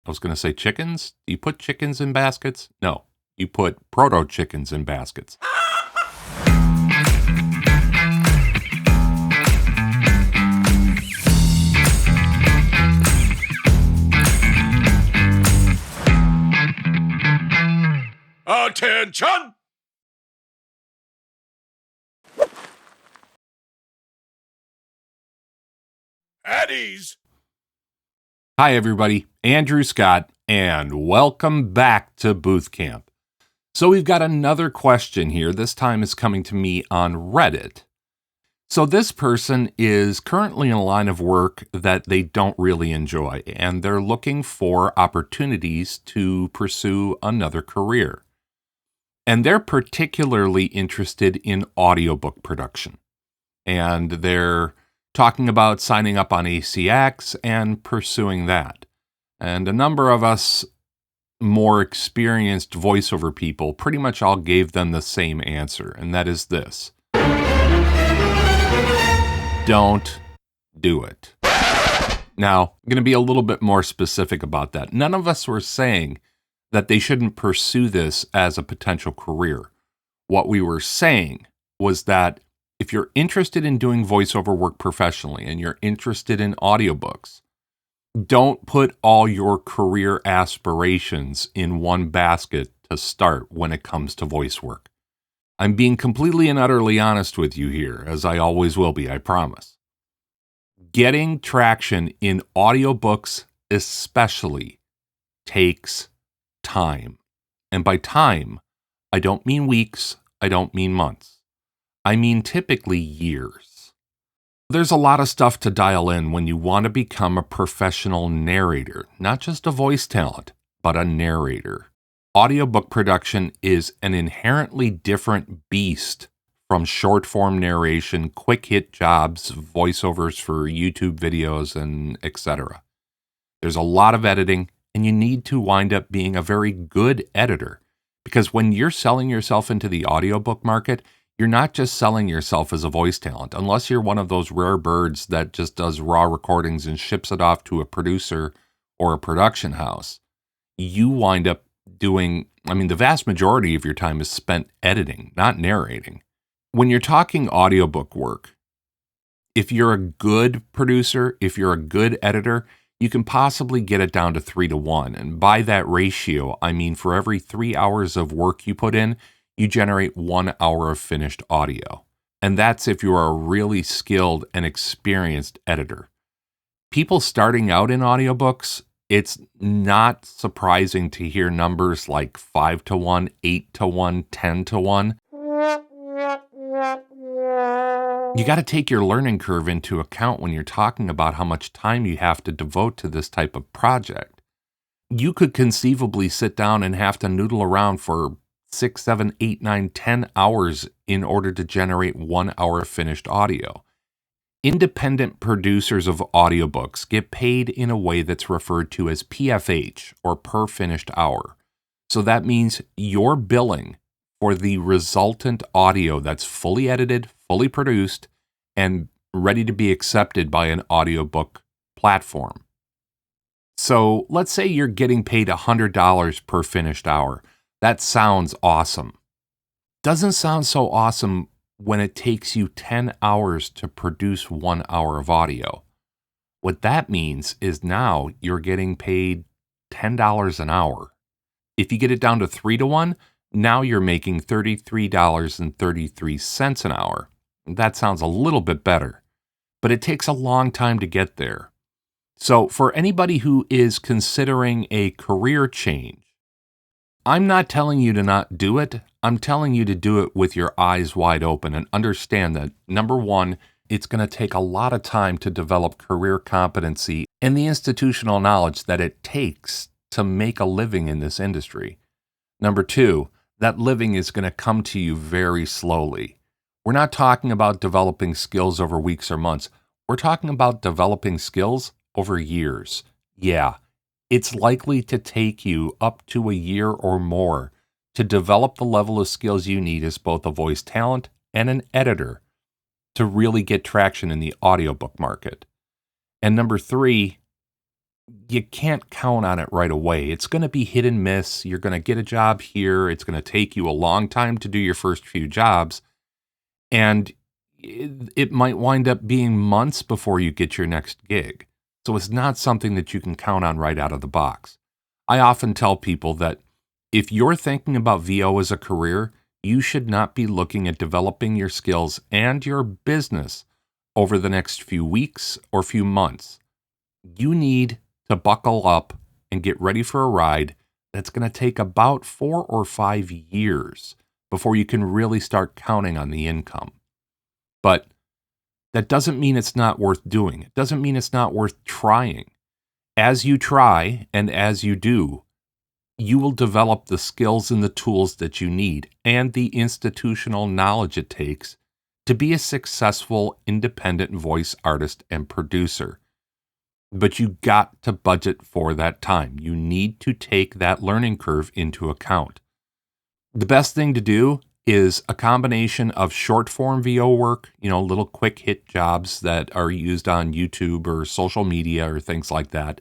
I was going to say chickens. Do you put chickens in baskets? No, you put proto-chickens in baskets. Attention! At ease! Hi, everybody. Andrew Scott, and welcome back to Booth Camp. So we've got another question here. This time it's coming to me on Reddit. So this person is currently in a line of work that they don't really enjoy, and they're looking for opportunities to pursue another career. And they're particularly interested in audiobook production. And they're talking about signing up on ACX and pursuing that. And a number of us more experienced voiceover people pretty much all gave them the same answer, and that is this. Don't do it. Now, I'm going to be a little bit more specific about that. None of us were saying that they shouldn't pursue this as a potential career. What we were saying was that if you're interested in doing voiceover work professionally and you're interested in audiobooks, don't put all your career aspirations in one basket to start when it comes to voice work. I'm being completely and utterly honest with you here, as I always will be, I promise. Getting traction in audiobooks especially takes time. And by time, I don't mean weeks, I don't mean months. I mean typically years. There's a lot of stuff to dial in when you want to become a professional narrator, not just a voice talent, but a narrator. Audiobook production is an inherently different beast from short-form narration, quick-hit jobs, voiceovers for YouTube videos, and etc. There's a lot of editing, and you need to wind up being a very good editor, because when you're selling yourself into the audiobook market, you're not just selling yourself as a voice talent, unless you're one of those rare birds that just does raw recordings and ships it off to a producer or a production house. You wind up doing, the vast majority of your time is spent editing, not narrating. When you're talking audiobook work, if you're a good producer, if you're a good editor, you can possibly get it down to 3-to-1. And by that ratio, I mean for every 3 hours of work you put in, you generate 1 hour of finished audio. And that's if you are a really skilled and experienced editor. People starting out in audiobooks, it's not surprising to hear numbers like 5-to-1, 8-to-1, 10-to-1. You got to take your learning curve into account when you're talking about how much time you have to devote to this type of project. You could conceivably sit down and have to noodle around for 6, 7, 8, 9, 10 hours in order to generate 1 hour of finished audio. Independent producers of audiobooks get paid in a way that's referred to as PFH, or per finished hour. So that means you're billing for the resultant audio that's fully edited, fully produced, and ready to be accepted by an audiobook platform. So let's say you're getting paid $100 per finished hour. That sounds awesome. Doesn't sound so awesome when it takes you 10 hours to produce 1 hour of audio. What that means is now you're getting paid $10 an hour. If you get it down to 3-to-1, now you're making $33.33 an hour. That sounds a little bit better, but it takes a long time to get there. So for anybody who is considering a career change, I'm not telling you to not do it. I'm telling you to do it with your eyes wide open and understand that, number one, it's going to take a lot of time to develop career competency and the institutional knowledge that it takes to make a living in this industry. Number two, that living is going to come to you very slowly. We're not talking about developing skills over weeks or months. We're talking about developing skills over years. Yeah, it's likely to take you up to a year or more to develop the level of skills you need as both a voice talent and an editor to really get traction in the audiobook market. And number three, you can't count on it right away. It's going to be hit and miss. You're going to get a job here. It's going to take you a long time to do your first few jobs. And it might wind up being months before you get your next gig. So it's not something that you can count on right out of the box. I often tell people that if you're thinking about VO as a career, you should not be looking at developing your skills and your business over the next few weeks or few months. You need to buckle up and get ready for a ride that's going to take about 4 or 5 years before you can really start counting on the income. But that doesn't mean it's not worth doing. It doesn't mean it's not worth trying. As you try and as you do, you will develop the skills and the tools that you need and the institutional knowledge it takes to be a successful independent voice artist and producer. But you got to budget for that time. You need to take that learning curve into account. The best thing to do is a combination of short form VO work, little quick hit jobs that are used on YouTube or social media or things like that,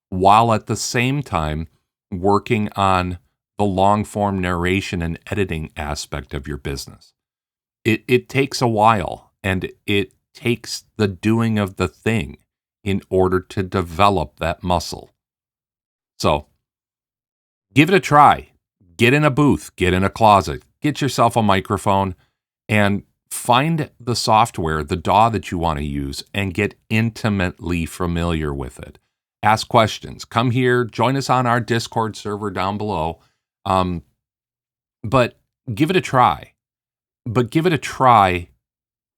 while at the same time working on the long form narration and editing aspect of your business. It takes a while, and it takes the doing of the thing in order to develop that muscle. So give it a try. Get in a booth, get in a closet, get yourself a microphone, and find the software, the DAW that you want to use, and get intimately familiar with it. Ask questions. Come here, join us on our Discord server down below. But give it a try. But give it a try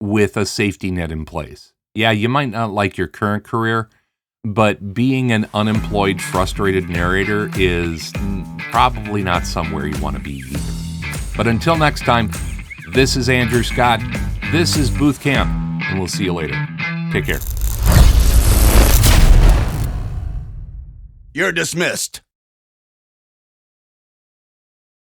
with a safety net in place. Yeah, you might not like your current career, but being an unemployed, frustrated narrator is probably not somewhere you want to be either. But until next time, this is Andrew Scott. This is Booth Camp, and we'll see you later. Take care. You're dismissed.